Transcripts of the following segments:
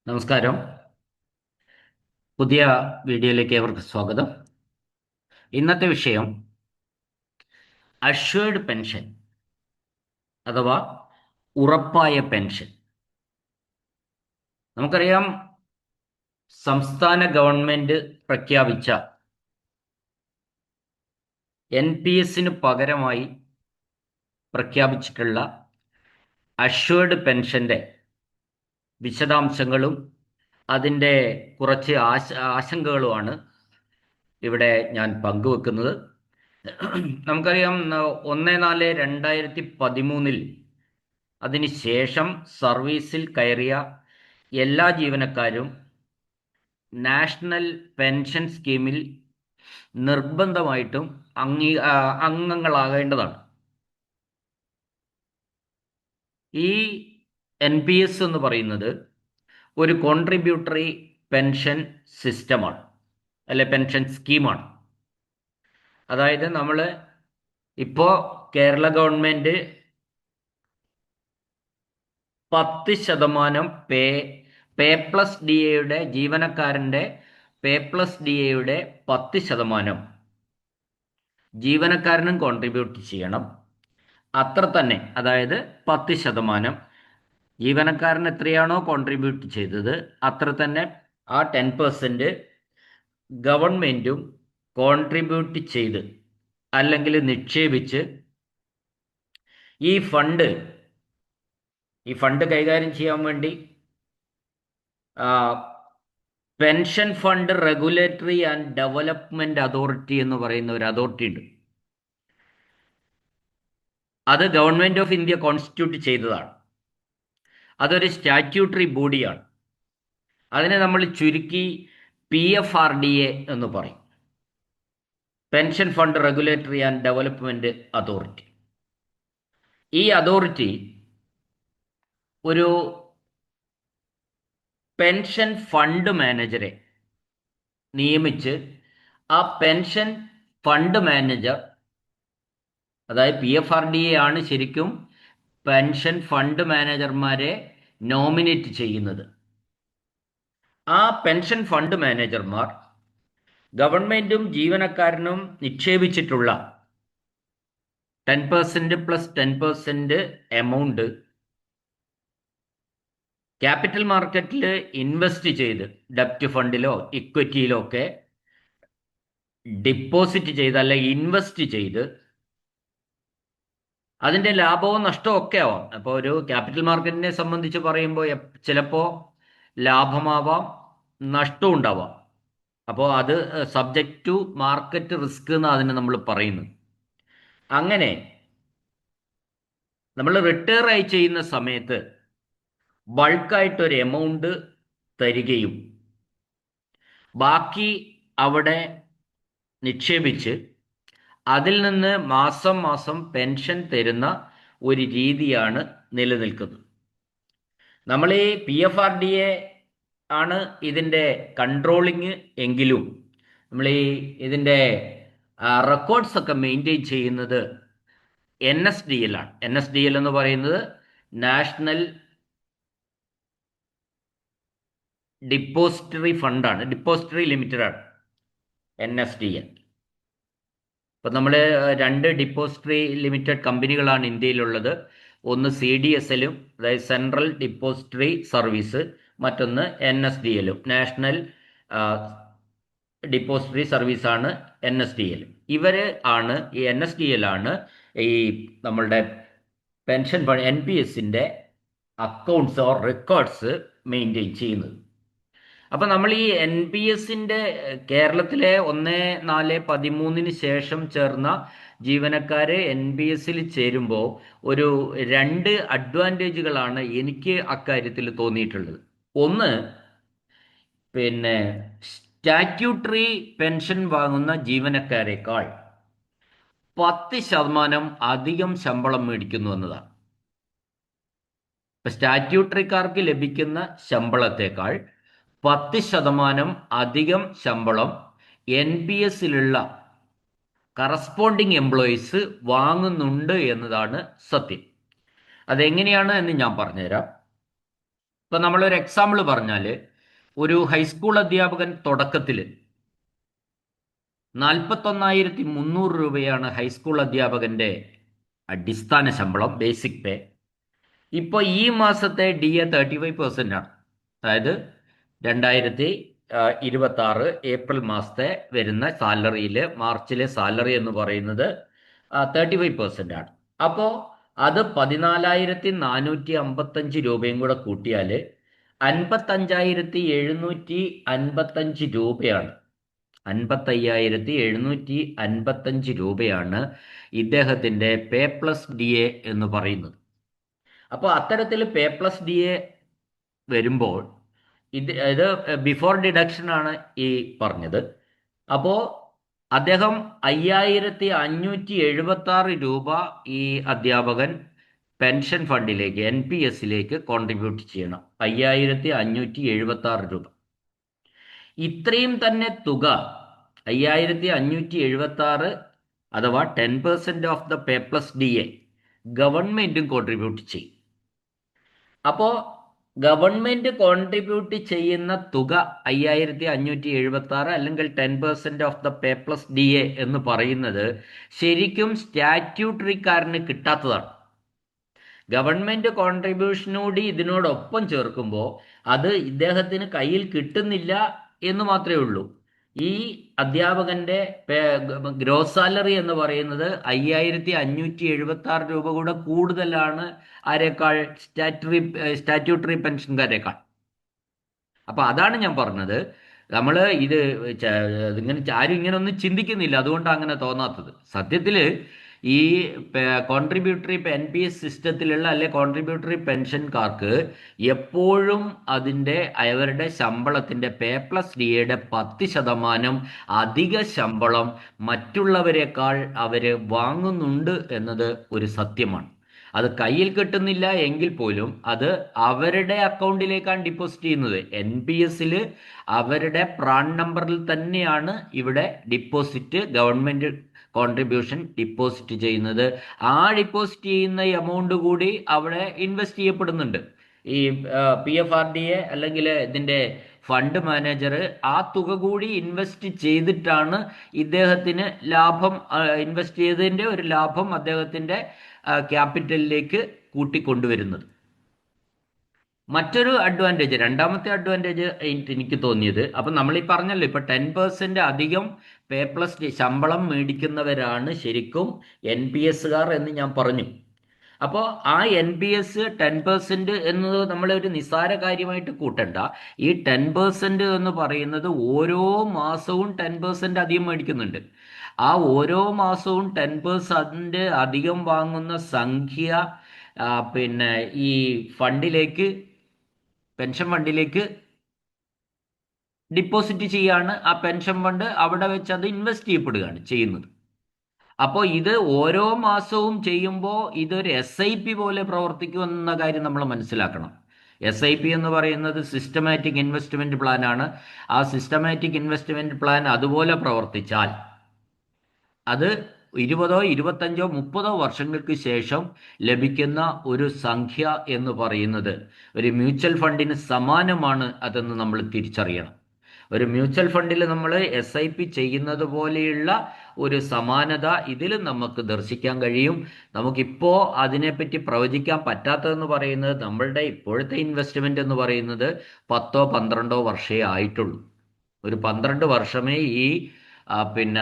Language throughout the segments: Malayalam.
നമസ്കാരം. പുതിയ വീഡിയോയിലേക്ക് ഏവർക്ക് സ്വാഗതം. ഇന്നത്തെ വിഷയം അഷ്വേർഡ് പെൻഷൻ അഥവാ ഉറപ്പായ പെൻഷൻ. നമുക്കറിയാം, സംസ്ഥാന ഗവൺമെന്റ് പ്രഖ്യാപിച്ച NPS പകരമായി പ്രഖ്യാപിച്ചിട്ടുള്ള അഷ്വേർഡ് പെൻഷന്റെ വിശദാംശങ്ങളും അതിൻ്റെ കുറച്ച് ആശങ്കകളുമാണ് ഇവിടെ ഞാൻ പങ്കുവെക്കുന്നത്. നമുക്കറിയാം, 1/4/2013 അതിനുശേഷം സർവീസിൽ കയറിയ എല്ലാ ജീവനക്കാരും നാഷണൽ പെൻഷൻ സ്കീമിൽ നിർബന്ധമായിട്ടും അംഗങ്ങളാകേണ്ടതാണ്. ഈ NPS എന്ന് പറയുന്നത് ഒരു കോൺട്രിബ്യൂട്ടറി പെൻഷൻ സിസ്റ്റമാണ്, അല്ലെ പെൻഷൻ സ്കീമാണ്. അതായത് നമ്മൾ ഇപ്പോൾ കേരള ഗവൺമെൻറ് 10% പേ പ്ലസ് ഡി എയുടെ ജീവനക്കാരൻ്റെ പേ+DA 10% ജീവനക്കാരനും കോൺട്രിബ്യൂട്ട് ചെയ്യണം. അത്ര തന്നെ, അതായത് 10% ജീവനക്കാരൻ എത്രയാണോ കോൺട്രിബ്യൂട്ട് ചെയ്തത് അത്ര തന്നെ ആ 10% ഗവൺമെൻറ്റും കോൺട്രിബ്യൂട്ട് ചെയ്ത് അല്ലെങ്കിൽ നിക്ഷേപിച്ച് ഈ ഫണ്ട് കൈകാര്യം ചെയ്യാൻ വേണ്ടി pension fund regulatory and development authority എന്ന് പറയുന്ന ഒരു അതോറിറ്റി ഉണ്ട്. അത് ഗവൺമെന്റ് ഓഫ് ഇന്ത്യ കോൺസ്റ്റിറ്റ്യൂട്ട് ചെയ്തതാണ്. അതൊരു സ്റ്റാറ്റ്യൂട്ടറി ബോഡിയാണ്. അതിനെ നമ്മൾ ചുരുക്കി PFRDA എന്ന് പറയും, pension fund regulatory and development authority. ഈ അതോറിറ്റി ഒരു പെൻഷൻ ഫണ്ട് മാനേജറെ നിയമിച്ച് ആ പെൻഷൻ ഫണ്ട് മാനേജർ, അതായത് PFRDA ആണ് ശരിക്കും പെൻഷൻ ഫണ്ട് മാനേജർമാരെ നോമിനേറ്റ് ചെയ്യുന്നത്. ആ പെൻഷൻ ഫണ്ട് മാനേജർമാർ ഗവൺമെൻറ്റും ജീവനക്കാരനും നിക്ഷേപിച്ചിട്ടുള്ള 10% + 10% എമൗണ്ട് ക്യാപിറ്റൽ മാർക്കറ്റിൽ ഇൻവെസ്റ്റ് ചെയ്ത് ഡെപ്റ്റ് ഫണ്ടിലോ ഇക്വിറ്റിയിലോ ഒക്കെ ഡിപ്പോസിറ്റ് ചെയ്ത് അല്ലെ ഇൻവെസ്റ്റ് ചെയ്ത് അതിൻ്റെ ലാഭവും നഷ്ടവും ഒക്കെ ആവാം. അപ്പോൾ ഒരു ക്യാപിറ്റൽ മാർക്കറ്റിനെ സംബന്ധിച്ച് പറയുമ്പോൾ ചിലപ്പോൾ ലാഭമാവാം, നഷ്ടവും ഉണ്ടാവാം. അപ്പോൾ അത് സബ്ജക്റ്റ് ടു മാർക്കറ്റ് റിസ്ക് എന്ന് അതിന് നമ്മൾ പറയുന്നു. അങ്ങനെ നമ്മൾ റിട്ടയർ ആയി ചെയ്യുന്ന സമയത്ത് ബൾക്കായിട്ടൊരു എമൗണ്ട് തരികയും ബാക്കി അവിടെ നിക്ഷേപിച്ച് അതിൽ നിന്ന് മാസം മാസം പെൻഷൻ തരുന്ന ഒരു രീതിയാണ് നിലനിൽക്കുന്നത്. നമ്മൾ ഈ PFRDA ആണ് ഇതിൻ്റെ കൺട്രോളിങ് എങ്കിലും നമ്മൾ ഇതിൻ്റെ റെക്കോർഡ്സ് ഒക്കെ മെയിൻറ്റെയിൻ ചെയ്യുന്നത് NSDL ആണ്. NSDL എന്ന് പറയുന്നത് നാഷണൽ ഡിപ്പോസിറ്ററി ഫണ്ടാണ്, ഡിപ്പോസിറ്ററി ലിമിറ്റഡ് ആണ് NSDL. ഇപ്പം നമ്മൾ 2 ഡിപ്പോസിറ്ററി ലിമിറ്റഡ് കമ്പനികളാണ് ഇന്ത്യയിലുള്ളത്. ഒന്ന് CDSL-ഉം, അതായത് സെൻട്രൽ ഡിപ്പോസിറ്ററി സർവീസ്, മറ്റൊന്ന് NSDL-ഉം, നാഷണൽ ഡിപ്പോസിറ്ററി സർവീസാണ് NSDL. ഈ NSDL ആണ് ഈ നമ്മളുടെ pension fund NPS accounts or records maintain ചെയ്യുന്നത്. അപ്പം നമ്മൾ ഈ NPS കേരളത്തിലെ 1/4/13 ശേഷം ചേർന്ന ജീവനക്കാര് NPS ചേരുമ്പോൾ ഒരു 2 അഡ്വാൻറ്റേജുകളാണ് എനിക്ക് അക്കാര്യത്തിൽ തോന്നിയിട്ടുള്ളത്. ഒന്ന്, പിന്നെ സ്റ്റാറ്റ്യൂട്ടറി പെൻഷൻ വാങ്ങുന്ന ജീവനക്കാരെക്കാൾ 10% അധികം ശമ്പളം മേടിക്കുന്നു എന്നതാണ്. ഇപ്പം സ്റ്റാറ്റ്യൂട്ടറിക്കാർക്ക് ലഭിക്കുന്ന ശമ്പളത്തേക്കാൾ 10% അധികം ശമ്പളം NPS-ലുള്ള കറസ്പോണ്ടിങ് എംപ്ലോയീസ് വാങ്ങുന്നുണ്ട് എന്നതാണ് സത്യം. അതെങ്ങനെയാണ് എന്ന് ഞാൻ പറഞ്ഞുതരാം. ഇപ്പൊ നമ്മളൊരു എക്സാമ്പിൾ പറഞ്ഞാൽ ഒരു ഹൈസ്കൂൾ അധ്യാപകൻ തുടക്കത്തിൽ 41,300 രൂപയാണ് ഹൈസ്കൂൾ അധ്യാപകന്റെ അടിസ്ഥാന ശമ്പളം, ബേസിക് പേ. ഇപ്പോൾ ഈ മാസത്തെ DA 35% ആണ്. അതായത് 2026 ഏപ്രിൽ മാസത്തെ വരുന്ന സാലറിയിൽ മാർച്ചിലെ സാലറി എന്ന് പറയുന്നത് 35% ആണ്. അപ്പോൾ അത് 14,455 കൂടെ കൂട്ടിയാൽ 55,755 രൂപയാണ്. 55,755 ഇദ്ദേഹത്തിന്റെ പേ പ്ലസ് DA എന്ന് പറയുന്നത്. അപ്പോൾ അത്തരത്തിൽ പേ പ്ലസ് DA വരുമ്പോൾ ഇത് ബിഫോർ ഡിഡക്ഷൻ ആണ് ഈ പറഞ്ഞത്. അപ്പോൾ അദ്ദേഹം 5,576 രൂപ ഈ അധ്യാപകൻ പെൻഷൻ ഫണ്ടിലേക്ക് NPS കോൺട്രിബ്യൂട്ട് ചെയ്യണം. 5,576 രൂപ. ഇത്രയും തന്നെ തുക 5,576 അഥവാ 10% of the pay plus DA ഗവൺമെന്റും കോൺട്രിബ്യൂട്ട് ചെയ്യും. അപ്പോൾ ഗവൺമെന്റ് കോൺട്രിബ്യൂട്ട് ചെയ്യുന്ന തുക 5,576 അല്ലെങ്കിൽ 10% of the pay plus DA എന്ന് പറയുന്നത് ശരിക്കും സ്റ്റാറ്റ്യൂട്ടറിക്കാരന് കിട്ടാത്തതാണ്. ഗവൺമെന്റ് കോൺട്രിബ്യൂഷനോട് ഇതിനോടൊപ്പം ചേർക്കുമ്പോൾ അത് ഇദ്ദേഹത്തിന് കയ്യിൽ കിട്ടുന്നില്ല എന്ന് മാത്രമേ ഉള്ളൂ. ഈ അധ്യാപകന്റെ ഗ്രോസ് സാലറി എന്ന് പറയുന്നത് 5,576 രൂപ കൂടെ കൂടുതലാണ് ആരെക്കാൾ? സ്റ്റാറ്റ്യൂട്ടറി പെൻഷൻകാരേക്കാൾ. അപ്പൊ അതാണ് ഞാൻ പറഞ്ഞത്. നമ്മൾ ഇങ്ങനെ ആരും ഇങ്ങനെ ഒന്നും ചിന്തിക്കുന്നില്ല, അതുകൊണ്ടാണ് അങ്ങനെ തോന്നാത്തത്. സത്യത്തില് ഈ കോൺട്രിബ്യൂട്ടറി NPS സിസ്റ്റത്തിലുള്ള അല്ലെ കോൺട്രിബ്യൂട്ടറി പെൻഷൻകാർക്ക് എപ്പോഴും അവരുടെ ശമ്പളത്തിന്റെ പേ പ്ലസ് DAയുടെ 10% അധിക ശമ്പളം മറ്റുള്ളവരെക്കാൾ അവര് വാങ്ങുന്നുണ്ട് എന്നത് ഒരു സത്യമാണ്. അത് കയ്യിൽ കിട്ടുന്നില്ല എങ്കിൽ പോലും അത് അവരുടെ അക്കൗണ്ടിലേക്കാണ് ഡിപ്പോസിറ്റ് ചെയ്യുന്നത്. NPSൽ അവരുടെ പ്രാൺ നമ്പറിൽ തന്നെയാണ് ഇവിടെ ഡിപ്പോസിറ്റ്, ഗവൺമെന്റ് കോൺട്രിബ്യൂഷൻ ഡിപ്പോസിറ്റ് ചെയ്യുന്നത്. ആ ഡിപ്പോസിറ്റ് ചെയ്യുന്ന എമൗണ്ട് കൂടി അവിടെ ഇൻവെസ്റ്റ് ചെയ്യപ്പെടുന്നുണ്ട്. ഈ PFRDA അല്ലെങ്കിൽ ഇതിന്റെ ഫണ്ട് മാനേജർ ആ തുക കൂടി ഇൻവെസ്റ്റ് ചെയ്തിട്ടാണ് ഇദ്ദേഹത്തിന് ലാഭം, ഇൻവെസ്റ്റ് ചെയ്തതിന്റെ ഒരു ലാഭം അദ്ദേഹത്തിന്റെ ക്യാപിറ്റലിലേക്ക് കൂട്ടിക്കൊണ്ടുവരുന്നത്. മറ്റൊരു അഡ്വാൻറ്റേജ്, രണ്ടാമത്തെ അഡ്വാൻറ്റേജ് എനിക്ക് തോന്നിയത്, അപ്പം നമ്മൾ ഈ പറഞ്ഞല്ലോ ഇപ്പൊ 10% അധികം പേ പ്ലസ് ശമ്പളം മേടിക്കുന്നവരാണ് ശരിക്കും NPSകാർ എന്ന് ഞാൻ പറഞ്ഞു. അപ്പോൾ ആ NPS 10% എന്നത് നമ്മൾ ഒരു നിസ്സാര കാര്യമായിട്ട് കൂട്ടണ്ട. ഈ 10% എന്ന് പറയുന്നത് ഓരോ മാസവും 10% അധികം മേടിക്കുന്നുണ്ട്. ആ ഓരോ മാസവും 10% അധികം വാങ്ങുന്ന സംഖ്യ പിന്നെ ഈ ഫണ്ടിലേക്ക്, പെൻഷൻ ഫണ്ടിലേക്ക് ഡിപ്പോസിറ്റ് ചെയ്യാണ്. ആ പെൻഷൻ ഫണ്ട് അവിടെ വെച്ച് അത് ഇൻവെസ്റ്റ് ചെയ്യപ്പെടുകയാണ് ചെയ്യുന്നത്. അപ്പോൾ ഇത് ഓരോ മാസവും ചെയ്യുമ്പോൾ ഇതൊരു SIP പോലെ പ്രവർത്തിക്കുമെന്ന കാര്യം നമ്മൾ മനസ്സിലാക്കണം. SIP എന്ന് പറയുന്നത് സിസ്റ്റമാറ്റിക് ഇൻവെസ്റ്റ്മെന്റ് പ്ലാൻ ആണ്. ആ സിസ്റ്റമാറ്റിക് ഇൻവെസ്റ്റ്മെന്റ് പ്ലാൻ അതുപോലെ പ്രവർത്തിച്ചാൽ അത് 20, 25, 30 വർഷങ്ങൾക്ക് ശേഷം ലഭിക്കുന്ന ഒരു സംഖ്യ എന്ന് പറയുന്നത് ഒരു മ്യൂച്വൽ ഫണ്ടിന് സമാനമാണ് അതെന്ന് നമ്മൾ തിരിച്ചറിയണം. ഒരു മ്യൂച്വൽ ഫണ്ടിൽ നമ്മൾ SIP ചെയ്യുന്നത് പോലെയുള്ള ഒരു സമാനത ഇതിൽ നമുക്ക് ദർശിക്കാൻ കഴിയും. നമുക്കിപ്പോൾ അതിനെപ്പറ്റി പ്രവചിക്കാൻ പറ്റാത്തതെന്ന് പറയുന്നത് നമ്മളുടെ ഇപ്പോഴത്തെ ഇൻവെസ്റ്റ്മെന്റ് എന്ന് പറയുന്നത് 10-12 വർഷമേ ആയിട്ടുള്ളൂ. ഒരു 12 വർഷമേ ഈ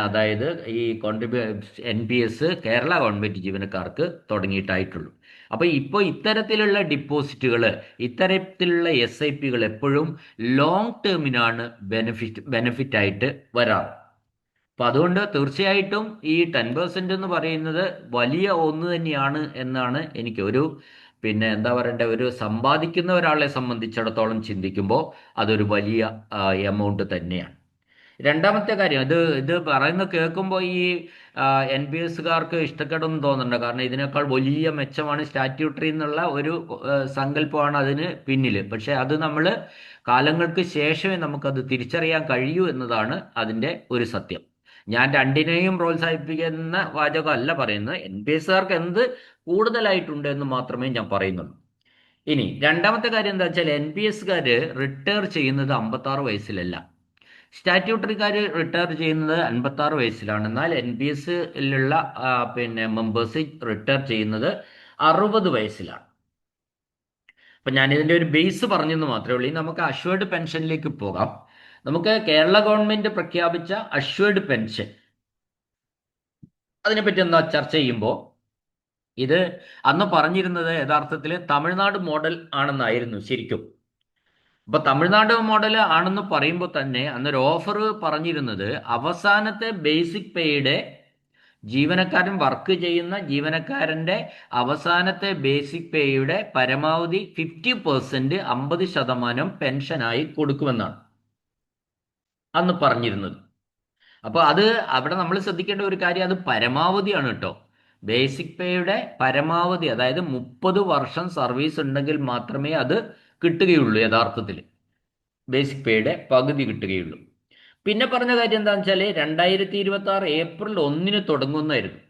അതായത് ഈ NPS കേരള ഗവൺമെന്റ് ജീവനക്കാർക്ക് തുടങ്ങിയിട്ടായിട്ടുള്ളൂ. അപ്പൊ ഇപ്പോൾ ഇത്തരത്തിലുള്ള ഡിപ്പോസിറ്റുകൾ, ഇത്തരത്തിലുള്ള SIPകൾ എപ്പോഴും ലോങ് ടേമിനാണ് ബെനിഫിറ്റ് ആയിട്ട് വരാറ്. അപ്പൊ അതുകൊണ്ട് തീർച്ചയായിട്ടും ഈ 10% എന്ന് പറയുന്നത് വലിയ ഒന്ന് തന്നെയാണ് എന്നാണ് എനിക്ക് എന്താ പറയണ്ടേ, ഒരു സമ്പാദിക്കുന്ന ഒരാളെ സംബന്ധിച്ചിടത്തോളം ചിന്തിക്കുമ്പോൾ അതൊരു വലിയ എമൗണ്ട് തന്നെയാണ്. രണ്ടാമത്തെ കാര്യം, ഇത് പറയുന്നത് കേൾക്കുമ്പോൾ ഈ NPSകാർക്ക് ഇഷ്ടക്കേടൊന്നും തോന്നുന്നുണ്ട്. കാരണം ഇതിനേക്കാൾ വലിയ മെച്ചമാണ് സ്റ്റാറ്റ്യൂട്ടറി എന്നുള്ള ഒരു സങ്കല്പമാണ് അതിന് പിന്നിൽ. പക്ഷെ അത് നമ്മൾ കാലങ്ങൾക്ക് ശേഷമേ നമുക്കത് തിരിച്ചറിയാൻ കഴിയൂ എന്നതാണ് അതിൻ്റെ ഒരു സത്യം. ഞാൻ രണ്ടിനെയും പ്രോത്സാഹിപ്പിക്കുന്ന വാചകമല്ല പറയുന്നത്. NPSകാർക്ക് എന്ത് കൂടുതലായിട്ടുണ്ട് എന്ന് മാത്രമേ ഞാൻ പറയുന്നുള്ളൂ. ഇനി രണ്ടാമത്തെ കാര്യം എന്താ വെച്ചാൽ NPS-കാര് റിട്ടയർ ചെയ്യുന്നത് 56 വയസ്സിലല്ല. സ്റ്റാറ്റ്യൂട്ടറിക്കാർ റിട്ടയർ ചെയ്യുന്നത് 56 വയസ്സിലാണ്. എന്നാൽ NPS-ലുള്ള പിന്നെ മെമ്പേഴ്സ് റിട്ടയർ ചെയ്യുന്നത് 60 വയസ്സിലാണ്. അപ്പം ഞാനിതിൻ്റെ ഒരു ബേസ് പറഞ്ഞെന്ന് മാത്രമേ ഉള്ളൂ. ഇനി നമുക്ക് അഷ്വേർഡ് പെൻഷനിലേക്ക് പോകാം. നമുക്ക് കേരള ഗവൺമെന്റ് പ്രഖ്യാപിച്ച അഷ്വേർഡ് പെൻഷൻ, അതിനെപ്പറ്റി എന്താ ചർച്ച ചെയ്യുമ്പോൾ, ഇത് അന്ന് പറഞ്ഞിരുന്നത് യഥാർത്ഥത്തിൽ തമിഴ്നാട് മോഡൽ ആണെന്നായിരുന്നു ശരിക്കും. അപ്പൊ തമിഴ്നാട് മോഡൽ ആണെന്ന് പറയുമ്പോൾ തന്നെ അന്നൊരു ഓഫർ പറഞ്ഞിരുന്നത് അവസാനത്തെ ബേസിക് പേയുടെ ജീവനക്കാരൻ വർക്ക് ചെയ്യുന്ന ജീവനക്കാരന്റെ അവസാനത്തെ ബേസിക് പേയുടെ പരമാവധി 50%, 50% പെൻഷനായി കൊടുക്കുമെന്നാണ് അന്ന് പറഞ്ഞിരുന്നത്. അപ്പോൾ അത് അവിടെ നമ്മൾ ശ്രദ്ധിക്കേണ്ട ഒരു കാര്യം, അത് പരമാവധിയാണ് കേട്ടോ. ബേസിക് പേയുടെ പരമാവധി, അതായത് 30 വർഷം സർവീസ് ഉണ്ടെങ്കിൽ മാത്രമേ അത് കിട്ടുകയുള്ളൂ. യഥാർത്ഥത്തിൽ ബേസിക് പേയുടെ പകുതി കിട്ടുകയുള്ളൂ. പിന്നെ പറഞ്ഞ കാര്യം എന്താണെന്ന് വെച്ചാൽ 2026 ഏപ്രിൽ 1 തുടങ്ങുന്നതായിരുന്നു.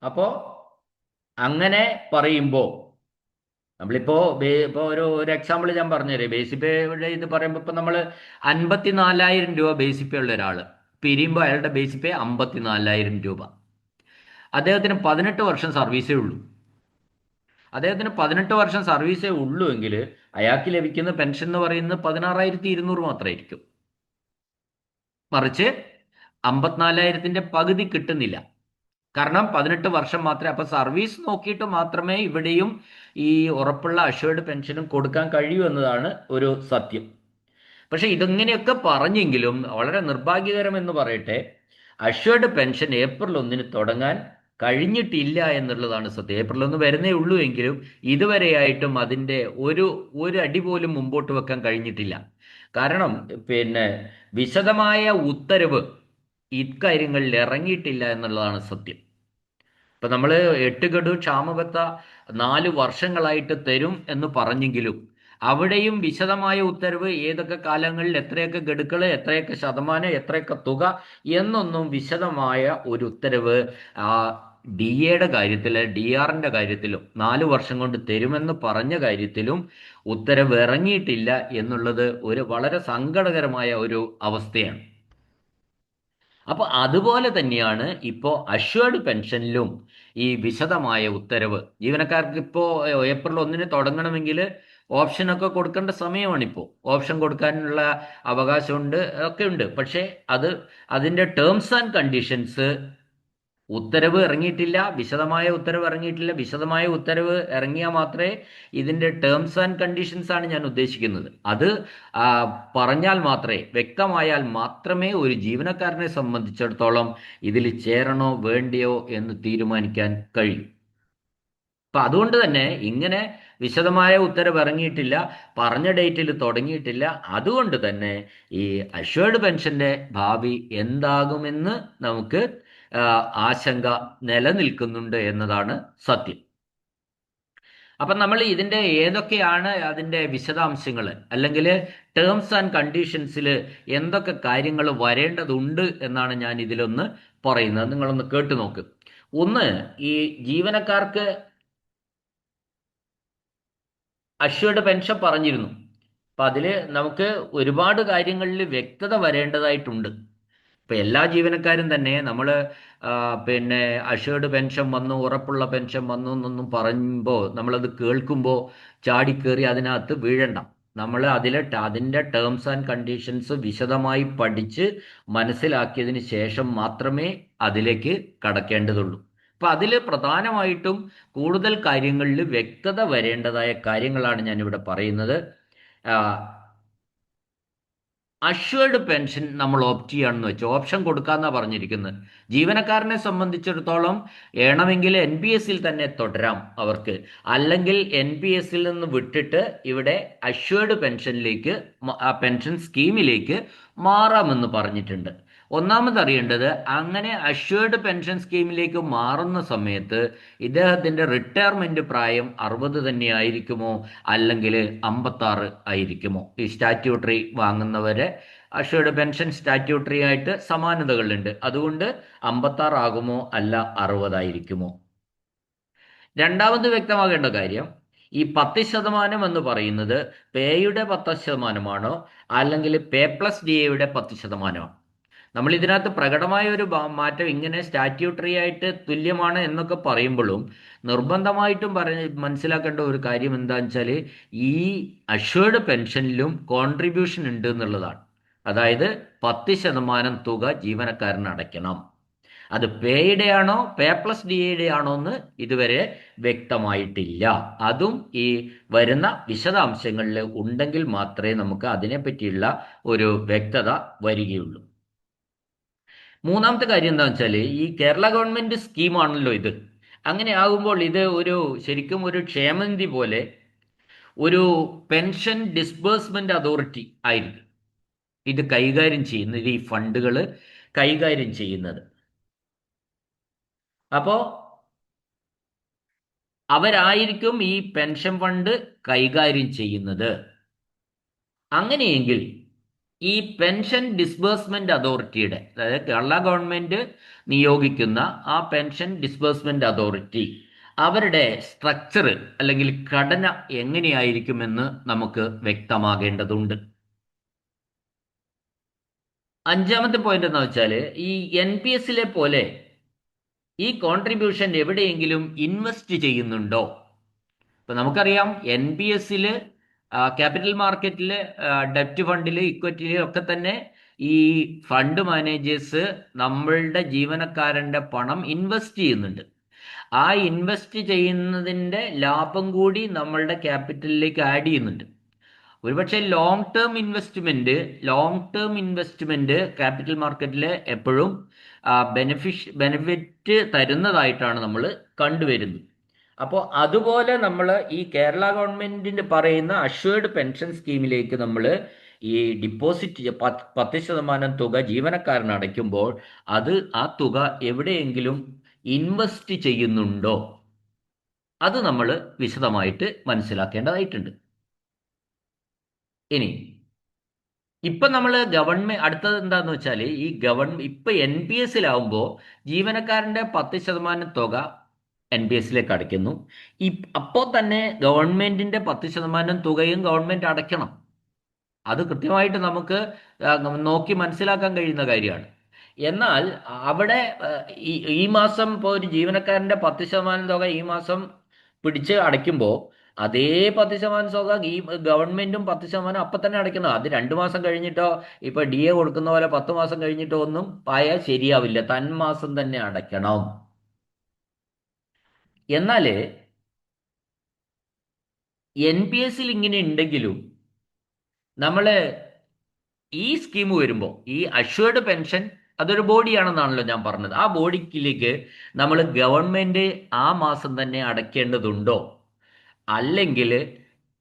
അപ്പോൾ അങ്ങനെ പറയുമ്പോൾ നമ്മളിപ്പോ ഇപ്പോൾ ഒരു എക്സാമ്പിൾ ഞാൻ പറഞ്ഞുതരാം. ബേസിക് പേയുടെ ഇത് പറയുമ്പോൾ ഇപ്പം നമ്മൾ 54,000 രൂപ ബേസിക് പേ ഉള്ള ഒരാൾ പിരിയുമ്പോൾ അയാളുടെ ബേസിക് പേ 54,000 രൂപ. അദ്ദേഹത്തിന് 18 വർഷം സർവീസേ ഉള്ളൂ. അദ്ദേഹത്തിന് 18 വർഷം സർവീസേ ഉള്ളൂ എങ്കിൽ അയാൾക്ക് ലഭിക്കുന്ന പെൻഷൻ എന്ന് പറയുന്നത് 16,200 മാത്രമായിരിക്കും. മറിച്ച് 54,000-ന്റെ പകുതി കിട്ടുന്നില്ല. കാരണം 18 വർഷം മാത്രമേ. അപ്പൊ സർവീസ് നോക്കിയിട്ട് മാത്രമേ ഇവിടെയും ഈ ഉറപ്പുള്ള അഷ്വേർഡ് പെൻഷനും കൊടുക്കാൻ കഴിയൂ എന്നതാണ് ഒരു സത്യം. പക്ഷെ ഇതെങ്ങനെയൊക്കെ പറഞ്ഞെങ്കിലും വളരെ നിർഭാഗ്യകരം എന്ന് പറയട്ടെ, അഷ്വേർഡ് പെൻഷൻ ഏപ്രിൽ 1 തുടങ്ങാൻ കഴിഞ്ഞിട്ടില്ല എന്നുള്ളതാണ് സത്യം. ഏപ്രിൽ 1 വരുന്നേ ഉള്ളൂ എങ്കിലും ഇതുവരെയായിട്ടും അതിൻ്റെ ഒരു അടി പോലും മുമ്പോട്ട് വെക്കാൻ കഴിഞ്ഞിട്ടില്ല. കാരണം പിന്നെ വിശദമായ ഉത്തരവ് ഇക്കാര്യങ്ങളിൽ ഇറങ്ങിയിട്ടില്ല എന്നുള്ളതാണ് സത്യം. ഇപ്പൊ നമ്മൾ 8 ഗഡു ക്ഷാമബത്ത 4 വർഷങ്ങളായിട്ട് തരും എന്ന് പറഞ്ഞെങ്കിലും അവിടെയും വിശദമായ ഉത്തരവ് ഏതൊക്കെ കാലങ്ങളിൽ എത്രയൊക്കെ ഗഡുക്കൾ, എത്രയൊക്കെ ശതമാനം, എത്രയൊക്കെ തുക എന്നൊന്നും വിശദമായ ഒരു ഉത്തരവ് DA-യുടെ കാര്യത്തിൽ, DR-ന്റെ കാര്യത്തിലും 4 വർഷം കൊണ്ട് തരുമെന്ന് പറഞ്ഞ കാര്യത്തിലും ഉത്തരവ് ഇറങ്ങിയിട്ടില്ല എന്നുള്ളത് ഒരു വളരെ സങ്കടകരമായ ഒരു അവസ്ഥയാണ്. അപ്പൊ അതുപോലെ തന്നെയാണ് ഇപ്പോൾ അഷ്വേർഡ് പെൻഷനിലും ഈ വിശദമായ ഉത്തരവ്. ജീവനക്കാർക്ക് ഇപ്പോൾ ഏപ്രിൽ 1 തുടങ്ങണമെങ്കിൽ ഓപ്ഷനൊക്കെ കൊടുക്കേണ്ട സമയമാണിപ്പോൾ. ഓപ്ഷൻ കൊടുക്കാനുള്ള അവകാശമുണ്ട്, ഒക്കെ ഉണ്ട്. പക്ഷേ അതിൻ്റെ ടേംസ് ആൻഡ് കണ്ടീഷൻസ് ഉത്തരവ് ഇറങ്ങിയിട്ടില്ല. വിശദമായ ഉത്തരവ് ഇറങ്ങിയിട്ടില്ല. വിശദമായ ഉത്തരവ് ഇറങ്ങിയാൽ മാത്രമേ ഇതിൻ്റെ ടേംസ് ആൻഡ് കണ്ടീഷൻസ് ആണ് ഞാൻ ഉദ്ദേശിക്കുന്നത്. അത് പറഞ്ഞാൽ മാത്രമേ, വ്യക്തമായാൽ മാത്രമേ ഒരു ജീവനക്കാരനെ സംബന്ധിച്ചിടത്തോളം ഇതിൽ ചേരണോ വേണ്ടിയോ എന്ന് തീരുമാനിക്കാൻ കഴിയും. അപ്പൊ അതുകൊണ്ട് തന്നെ ഇങ്ങനെ വിശദമായ ഉത്തരവ് ഇറങ്ങിയിട്ടില്ല, പറഞ്ഞ ഡേറ്റിൽ തുടങ്ങിയിട്ടില്ല. അതുകൊണ്ട് തന്നെ ഈ അഷ്വേർഡ് പെൻഷന്റെ ഭാവി എന്താകുമെന്ന് നമുക്ക് ആശങ്ക നിലനിൽക്കുന്നുണ്ട് എന്നതാണ് സത്യം. അപ്പം നമ്മൾ ഇതിൻ്റെ ഏതൊക്കെയാണ് അതിൻ്റെ വിശദാംശങ്ങൾ, അല്ലെങ്കിൽ ടേംസ് ആൻഡ് കണ്ടീഷൻസിൽ എന്തൊക്കെ കാര്യങ്ങൾ വരേണ്ടതുണ്ട് എന്നാണ് ഞാൻ ഇതിലൊന്ന് പറയുന്നത്. നിങ്ങളൊന്ന് കേട്ടു നോക്ക്. ഒന്ന്, ഈ ജീവനക്കാർക്ക് അഷ്വേർഡ് പെൻഷൻ പറഞ്ഞിരുന്നു. അപ്പം അതിൽ നമുക്ക് ഒരുപാട് കാര്യങ്ങളിൽ വ്യക്തത വരേണ്ടതായിട്ടുണ്ട്. ഇപ്പം എല്ലാ ജീവനക്കാരും തന്നെ നമ്മൾ പിന്നെ അഷ്വേർഡ് പെൻഷൻ വന്നു, ഉറപ്പുള്ള പെൻഷൻ വന്നു എന്നൊന്നും പറയുമ്പോൾ നമ്മളത് കേൾക്കുമ്പോൾ ചാടിക്കേറി അതിനകത്ത് വീഴണ്ട. നമ്മൾ അതിൻ്റെ ടേംസ് ആൻഡ് കണ്ടീഷൻസ് വിശദമായി പഠിച്ച് മനസ്സിലാക്കിയതിന് ശേഷം മാത്രമേ അതിലേക്ക് കടക്കേണ്ടതുള്ളൂ. അപ്പം അതിൽ പ്രധാനമായിട്ടും കൂടുതൽ കാര്യങ്ങളിൽ വ്യക്തത വരേണ്ടതായ കാര്യങ്ങളാണ് ഞാനിവിടെ പറയുന്നത്. അഷ്വേർഡ് പെൻഷൻ നമ്മൾ ഓപ്റ്റ് ചെയ്യുകയാണെന്ന് വെച്ചാൽ, ഓപ്ഷൻ കൊടുക്കാമെന്നാണ് പറഞ്ഞിരിക്കുന്നത്. ജീവനക്കാരനെ സംബന്ധിച്ചിടത്തോളം വേണമെങ്കിൽ NPS-ൽ തന്നെ തുടരാം അവർക്ക്, അല്ലെങ്കിൽ NPS-ൽ നിന്ന് വിട്ടിട്ട് ഇവിടെ അഷ്വേർഡ് പെൻഷനിലേക്ക്, പെൻഷൻ സ്കീമിലേക്ക് മാറാമെന്ന് പറഞ്ഞിട്ടുണ്ട്. ഒന്നാമത് അറിയേണ്ടത്, അങ്ങനെ അഷ്വേർഡ് പെൻഷൻ സ്കീമിലേക്ക് മാറുന്ന സമയത്ത് ഇദ്ദേഹത്തിൻ്റെ റിട്ടയർമെൻറ്റ് പ്രായം 60 തന്നെ ആയിരിക്കുമോ, അല്ലെങ്കിൽ 56 ആയിരിക്കുമോ? ഈ സ്റ്റാറ്റ്യൂട്ടറി വാങ്ങുന്നവരെ അഷ്വേർഡ് പെൻഷൻ സ്റ്റാറ്റ്യൂട്ടറി ആയിട്ട് സമാനതകളുണ്ട്. അതുകൊണ്ട് 56 ആകുമോ, അല്ല 60 ആയിരിക്കുമോ? രണ്ടാമത് വ്യക്തമാകേണ്ട കാര്യം, ഈ 10% എന്ന് പറയുന്നത് പേയുടെ 10%മാണോ അല്ലെങ്കിൽ പേ പ്ലസ് ഡി എയുടെ 10%മാണോ? നമ്മൾ ഇതിനകത്ത് പ്രകടമായ ഒരു മാറ്റം ഇങ്ങനെ സ്റ്റാറ്റ്യൂട്ടറി ആയിട്ട് തുല്യമാണ് എന്നൊക്കെ പറയുമ്പോഴും നിർബന്ധമായിട്ടും മനസ്സിലാക്കേണ്ട ഒരു കാര്യം എന്താണെന്ന് വെച്ചാൽ ഈ അഷ്വേർഡ് പെൻഷനിലും കോൺട്രിബ്യൂഷൻ ഉണ്ട് എന്നുള്ളതാണ്. അതായത് 10% തുക ജീവനക്കാരന് അടയ്ക്കണം. അത് പേയുടെ ആണോ പേ പ്ലസ് ഡി എയുടെ ആണോ എന്ന് ഇതുവരെ വ്യക്തമായിട്ടില്ല. അതും ഈ വരുന്ന വിശദാംശങ്ങളിൽ ഉണ്ടെങ്കിൽ മാത്രമേ നമുക്ക് അതിനെപ്പറ്റിയുള്ള ഒരു വ്യക്തത വരികയുള്ളൂ. മൂന്നാമത്തെ കാര്യം എന്താണെന്ന് വെച്ചാൽ ഈ കേരള ഗവൺമെന്റ് സ്കീമാണല്ലോ ഇത്. അങ്ങനെ ആകുമ്പോൾ ഇത് ശരിക്കും ഒരു ക്ഷേമനിധി പോലെ ഒരു പെൻഷൻ ഡിസ്ബേഴ്സ്മെന്റ് അതോറിറ്റി ആയിരിക്കും ഇത് കൈകാര്യം ചെയ്യുന്നത്, ഈ ഫണ്ടുകൾ കൈകാര്യം ചെയ്യുന്നത്. അപ്പോൾ അവരായിരിക്കും ഈ പെൻഷൻ ഫണ്ട് കൈകാര്യം ചെയ്യുന്നത്. അങ്ങനെയെങ്കിൽ ഈ പെൻഷൻ ഡിസ്ബേഴ്സ്മെന്റ് അതോറിറ്റിയുടെ, അതായത് കേരള ഗവൺമെന്റ് നിയോഗിക്കുന്ന ആ പെൻഷൻ ഡിസ്ബേഴ്സ്മെന്റ് അതോറിറ്റി, അവരുടെ സ്ട്രക്ചർ അല്ലെങ്കിൽ ഘടന എങ്ങനെയായിരിക്കുമെന്ന് നമുക്ക് വ്യക്തമാകേണ്ടതുണ്ട്. അഞ്ചാമത്തെ പോയിന്റ് എന്താ വെച്ചാൽ ഈ NPS പോലെ ഈ കോൺട്രിബ്യൂഷൻ എവിടെയെങ്കിലും ഇൻവെസ്റ്റ് ചെയ്യുന്നുണ്ടോ? ഇപ്പൊ നമുക്കറിയാം NPS ക്യാപിറ്റൽ മാർക്കറ്റിൽ, ഡെപ്റ്റ് ഫണ്ടിൽ, ഇക്വിറ്റിയിൽ ഒക്കെ തന്നെ ഈ ഫണ്ട് മാനേജേഴ്സ് നമ്മളുടെ ജീവനക്കാരന്റെ പണം ഇൻവെസ്റ്റ് ചെയ്യുന്നുണ്ട്. ആ ഇൻവെസ്റ്റ് ചെയ്യുന്നതിന്റെ ലാഭം കൂടി നമ്മളുടെ ക്യാപിറ്റലിലേക്ക് ആഡ് ചെയ്യുന്നുണ്ട്. ഒരുപക്ഷെ ലോങ് ടേം ഇൻവെസ്റ്റ്മെന്റ് ക്യാപിറ്റൽ മാർക്കറ്റിൽ എപ്പോഴും ബെനിഫിറ്റ് തരുന്നതായിട്ടാണ് നമ്മൾ കണ്ടുവരുന്നത്. അപ്പോൾ അതുപോലെ നമ്മൾ ഈ കേരള ഗവൺമെന്റിന് പറയുന്ന അഷ്വേർഡ് പെൻഷൻ സ്കീമിലേക്ക് നമ്മൾ ഈ ഡിപ്പോസിറ്റ് 10% തുക ജീവനക്കാരന് അടയ്ക്കുമ്പോൾ ആ തുക എവിടെയെങ്കിലും ഇൻവെസ്റ്റ് ചെയ്യുന്നുണ്ടോ? അത് നമ്മൾ വിശദമായിട്ട് മനസ്സിലാക്കേണ്ടതായിട്ടുണ്ട്. ഇനി ഇപ്പൊ നമ്മൾ അടുത്തത് എന്താന്ന് വെച്ചാൽ ഈ ഇപ്പൊ NPS ജീവനക്കാരന്റെ 10% തുക NPS അടയ്ക്കുന്നു. അപ്പോൾ തന്നെ ഗവൺമെന്റിന്റെ 10% തുകയും ഗവൺമെന്റ് അടയ്ക്കണം. അത് കൃത്യമായിട്ട് നമുക്ക് നോക്കി മനസ്സിലാക്കാൻ കഴിയുന്ന കാര്യമാണ്. എന്നാൽ അവിടെ ഈ മാസം ഇപ്പോൾ ഒരു ജീവനക്കാരന്റെ 10% തുക ഈ മാസം പിടിച്ച് അടയ്ക്കുമ്പോൾ അതേ 10% തുക ഈ ഗവൺമെന്റും 10% അപ്പം തന്നെ അടയ്ക്കണം. അത് 2 മാസം കഴിഞ്ഞിട്ടോ ഇപ്പൊ DA കൊടുക്കുന്ന പോലെ 10 മാസം കഴിഞ്ഞിട്ടോ ഒന്നും ആയാൽ ശരിയാവില്ല. തന്മാസം തന്നെ അടയ്ക്കണം. എന്നാല് NPS ഇങ്ങനെ ഉണ്ടെങ്കിലും നമ്മള് ഈ സ്കീം വരുമ്പോൾ ഈ അഷ്വേർഡ് പെൻഷൻ അതൊരു ബോഡിയാണെന്നാണല്ലോ ഞാൻ പറഞ്ഞത്. ആ ബോഡിക്കിലേക്ക് നമ്മൾ ഗവൺമെന്റ് ആ മാസം തന്നെ അടയ്ക്കേണ്ടതുണ്ടോ? അല്ലെങ്കിൽ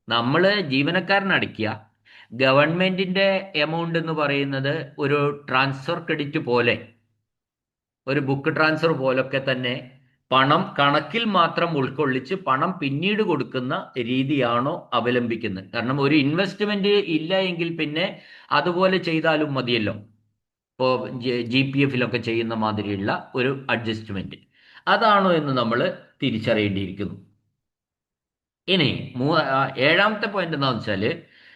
നമ്മൾ ജീവനക്കാരൻ അടയ്ക്കുക, ഗവൺമെന്റിന്റെ എമൗണ്ട് എന്ന് പറയുന്നത് ഒരു ട്രാൻസ്ഫർ ക്രെഡിറ്റ് പോലെ, ഒരു ബുക്ക് ട്രാൻസ്ഫർ പോലൊക്കെ തന്നെ പണം കണക്കിൽ മാത്രം ഉൾക്കൊള്ളിച്ച് പണം പിന്നീട് കൊടുക്കുന്ന രീതിയാണോ അവലംബിക്കുന്നത്? കാരണം ഒരു ഇൻവെസ്റ്റ്മെന്റ് ഇല്ല എങ്കിൽ പിന്നെ അതുപോലെ ചെയ്താലും മതിയല്ലോ. ഇപ്പോൾ GPF ചെയ്യുന്ന മാതിരിയുള്ള ഒരു അഡ്ജസ്റ്റ്മെന്റ് അതാണോ എന്ന് നമ്മൾ തിരിച്ചറിയേണ്ടിയിരിക്കുന്നു. ഇനി ഏഴാമത്തെ പോയിന്റ് എന്താണെന്ന് വെച്ചാൽ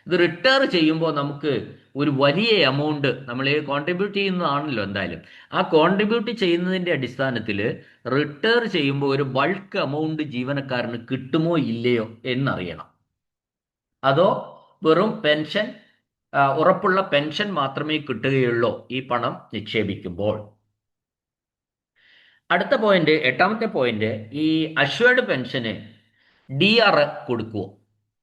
ഇത് റിട്ടയർ ചെയ്യുമ്പോൾ നമുക്ക് ഒരു വലിയ എമൗണ്ട് നമ്മൾ കോൺട്രിബ്യൂട്ട് ചെയ്യുന്നതാണല്ലോ എന്തായാലും. ആ കോൺട്രിബ്യൂട്ട് ചെയ്യുന്നതിന്റെ അടിസ്ഥാനത്തിൽ റിട്ടയർ ചെയ്യുമ്പോൾ ഒരു ബൾക്ക് എമൗണ്ട് ജീവനക്കാരന് കിട്ടുമോ ഇല്ലയോ എന്നറിയണം. അതോ വെറും പെൻഷൻ, ഉറപ്പുള്ള പെൻഷൻ മാത്രമേ കിട്ടുകയുള്ളൂ ഈ പണം നിക്ഷേപിക്കുമ്പോൾ? അടുത്ത പോയിന്റ്, എട്ടാമത്തെ പോയിന്റ്, ഈ അഷ്വേർഡ് പെൻഷന് DR കൊടുക്കുമോ,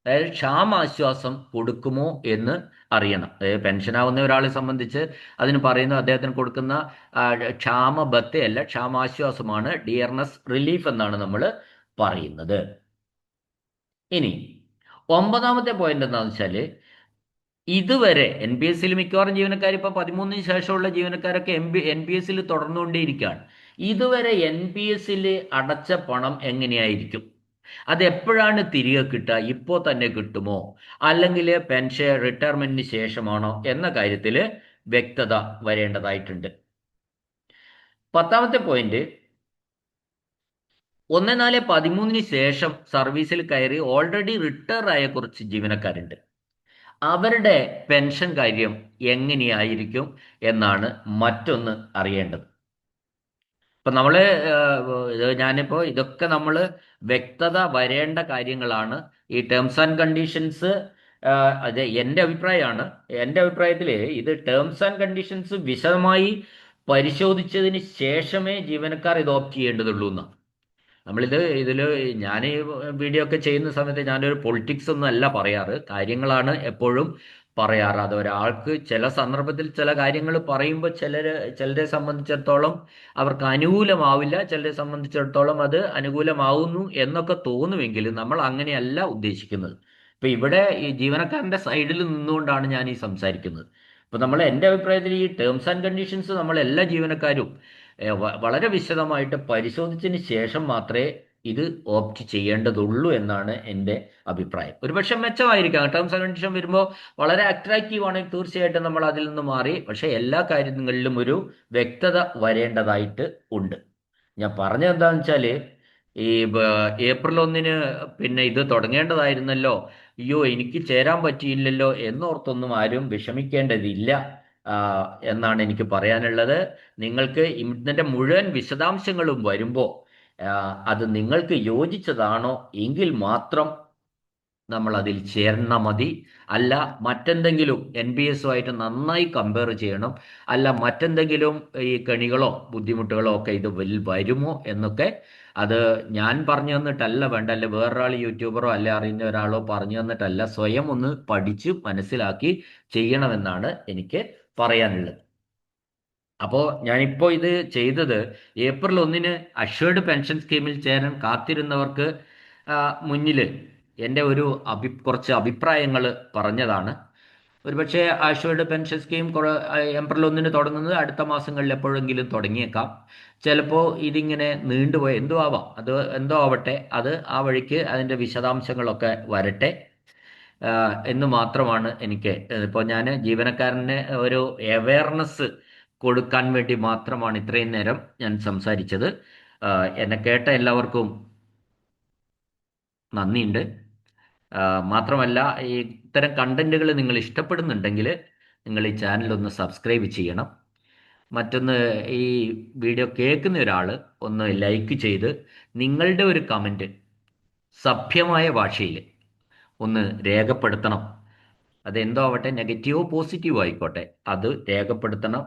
അതായത് ക്ഷാമാശ്വാസം കൊടുക്കുമോ എന്ന് അറിയണം. അതായത് പെൻഷനാവുന്ന ഒരാളെ സംബന്ധിച്ച് അതിന് പറയുന്നത് അദ്ദേഹത്തിന് കൊടുക്കുന്ന ക്ഷാമബത്തയല്ല, ക്ഷാമാശ്വാസമാണ്, ഡിയർനെസ് റിലീഫ് എന്നാണ് നമ്മൾ പറയുന്നത്. ഇനി ഒമ്പതാമത്തെ പോയിന്റ് എന്താണെന്ന് വെച്ചാൽ ഇതുവരെ NPS മിക്കവാറും ജീവനക്കാർ ഇപ്പൊ 13-ന് ശേഷമുള്ള ജീവനക്കാരൊക്കെ NPS തുടർന്നുകൊണ്ടേയിരിക്കുകയാണ്. ഇതുവരെ NPS അടച്ച പണം എങ്ങനെയായിരിക്കും? അത് എപ്പോഴാണ് തിരികെ കിട്ടുക? ഇപ്പോൾ തന്നെ കിട്ടുമോ അല്ലെങ്കിൽ പെൻഷൻ റിട്ടയർമെന്റിന് ശേഷമാണോ എന്ന കാര്യത്തിൽ വ്യക്തത വരേണ്ടതായിട്ടുണ്ട്. പത്താമത്തെ പോയിന്റ്, 1413 ശേഷം സർവീസിൽ കയറി ഓൾറെഡി റിട്ടയർ ആയ കുറച്ച് ജീവനക്കാരുണ്ട്. അവരുടെ പെൻഷൻ കാര്യം എങ്ങനെയായിരിക്കും എന്നാണ് മറ്റൊന്ന് അറിയേണ്ടത്. ഇപ്പൊ നമ്മള് ഇത് ഞാനിപ്പോ ഇതൊക്കെ നമ്മൾ വ്യക്തത വരേണ്ട കാര്യങ്ങളാണ്. ഈ ടേംസ് ആൻഡ് കണ്ടീഷൻസ്, അത് എൻ്റെ അഭിപ്രായമാണ്. എൻ്റെ അഭിപ്രായത്തിൽ ഇത് ടേംസ് ആൻഡ് കണ്ടീഷൻസ് വിശദമായി പരിശോധിച്ചതിന് ശേഷമേ ജീവനക്കാർ ഇത് ഓപ്റ്റ് ചെയ്യേണ്ടതുള്ളൂ എന്നാണ്. ഇതിൽ ഞാൻ ഈ വീഡിയോ ഒക്കെ ചെയ്യുന്ന സമയത്ത് ഞാനൊരു പൊളിറ്റിക്സ് ഒന്നും അല്ല പറയാറ്, കാര്യങ്ങളാണ് എപ്പോഴും പറയാറ്. അത് ഒരാൾക്ക് ചില സന്ദർഭത്തിൽ ചില കാര്യങ്ങൾ പറയുമ്പോൾ ചിലരെ സംബന്ധിച്ചിടത്തോളം അവർക്ക് അനുകൂലമാവില്ല, ചിലരെ സംബന്ധിച്ചിടത്തോളം അത് അനുകൂലമാവുന്നു എന്നൊക്കെ തോന്നുമെങ്കിലും നമ്മൾ അങ്ങനെയല്ല ഉദ്ദേശിക്കുന്നത്. ഇപ്പൊ ഇവിടെ ഈ ജീവനക്കാരന്റെ സൈഡിൽ നിന്നുകൊണ്ടാണ് ഞാൻ ഈ സംസാരിക്കുന്നത്. ഇപ്പൊ എൻ്റെ അഭിപ്രായത്തിൽ ഈ ടേംസ് ആൻഡ് കണ്ടീഷൻസ് നമ്മൾ എല്ലാ ജീവനക്കാരും വളരെ വിശദമായിട്ട് പരിശോധിച്ചതിന് ശേഷം മാത്രമേ ഇത് ഓപ്റ്റ് ചെയ്യേണ്ടതുള്ളൂ എന്നാണ് എൻ്റെ അഭിപ്രായം. ഒരുപക്ഷെ മെച്ചമായിരിക്കാം, ടേംസ് ആൻഡ് കണ്ടീഷൻ വരുമ്പോൾ വളരെ അട്രാക്റ്റീവ് ആണെങ്കിൽ തീർച്ചയായിട്ടും നമ്മൾ അതിൽ നിന്ന് മാറി. പക്ഷേ എല്ലാ കാര്യങ്ങളിലും ഒരു വ്യക്തത വരേണ്ടതായിട്ട് ഉണ്ട്. ഞാൻ പറഞ്ഞത് എന്താണെന്ന് വെച്ചാൽ, ഈ ഏപ്രിൽ 1 പിന്നെ ഇത് തുടങ്ങേണ്ടതായിരുന്നല്ലോ, അയ്യോ എനിക്ക് ചേരാൻ പറ്റിയില്ലല്ലോ എന്നോർത്തൊന്നും ആരും വിഷമിക്കേണ്ടതില്ല എന്നാണ് എനിക്ക് പറയാനുള്ളത്. നിങ്ങൾക്ക് ഇതിൻ്റെ മുഴുവൻ വിശദാംശങ്ങളും വരുമ്പോൾ അത് നിങ്ങൾക്ക് യോജിച്ചതാണോ എങ്കിൽ മാത്രം നമ്മൾ അതിൽ ചേർന്നാൽ മതി. അല്ല മറ്റെന്തെങ്കിലും NPS-ഉമായിട്ട് നന്നായി കമ്പയർ ചെയ്യണം, അല്ല മറ്റെന്തെങ്കിലും ഈ കെണികളോ ബുദ്ധിമുട്ടുകളോ ഒക്കെ ഇത് വരുമോ എന്നൊക്കെ അത് ഞാൻ പറഞ്ഞു തന്നിട്ടല്ല വേണ്ട, അല്ലെ വേറൊരാൾ യൂട്യൂബറോ അല്ലെ അറിയുന്ന ഒരാളോ പറഞ്ഞു തന്നിട്ടല്ല, സ്വയം ഒന്ന് പഠിച്ച് മനസ്സിലാക്കി ചെയ്യണമെന്നാണ് എനിക്ക് പറയാനുള്ളത്. അപ്പോൾ ഞാനിപ്പോൾ ഇത് ചെയ്തത് ഏപ്രിൽ 1 അഷ്വേർഡ് പെൻഷൻ സ്കീമിൽ ചേരാൻ കാത്തിരുന്നവർക്ക് മുന്നിൽ എൻ്റെ കുറച്ച് അഭിപ്രായങ്ങൾ പറഞ്ഞതാണ്. ഒരുപക്ഷെ അഷ്വേർഡ് പെൻഷൻ സ്കീം ഏപ്രിൽ 1 തുടങ്ങുന്നത് അടുത്ത മാസങ്ങളിൽ എപ്പോഴെങ്കിലും തുടങ്ങിയേക്കാം. ചിലപ്പോൾ ഇതിങ്ങനെ നീണ്ടുപോയി എന്തോ ആവട്ടെ, അത് ആ വഴിക്ക് അതിൻ്റെ വിശദാംശങ്ങളൊക്കെ വരട്ടെ എന്ന് മാത്രമാണ് എനിക്ക്. ഇപ്പോൾ ഞാൻ ജീവനക്കാരന് ഒരു അവയർനെസ് കൊടുക്കാൻ വേണ്ടി മാത്രമാണ് ഇത്രയും നേരം ഞാൻ സംസാരിച്ചത്. എന്നെ കേട്ട എല്ലാവർക്കും നന്ദിയുണ്ട്. മാത്രമല്ല, ഈ ഇത്തരം കണ്ടന്റുകൾ നിങ്ങൾ ഇഷ്ടപ്പെടുന്നുണ്ടെങ്കിൽ നിങ്ങൾ ഈ ചാനൽ ഒന്ന് സബ്സ്ക്രൈബ് ചെയ്യണം. മറ്റൊന്ന്, ഈ വീഡിയോ കേൾക്കുന്ന ഒരാൾ ഒന്ന് ലൈക്ക് ചെയ്ത് നിങ്ങളുടെ ഒരു കമൻറ്റ് സഭ്യമായ ഭാഷയിൽ ഒന്ന് രേഖപ്പെടുത്തണം. അതെന്തോ ആവട്ടെ, നെഗറ്റീവോ പോസിറ്റീവോ ആയിക്കോട്ടെ, അത് രേഖപ്പെടുത്തണം.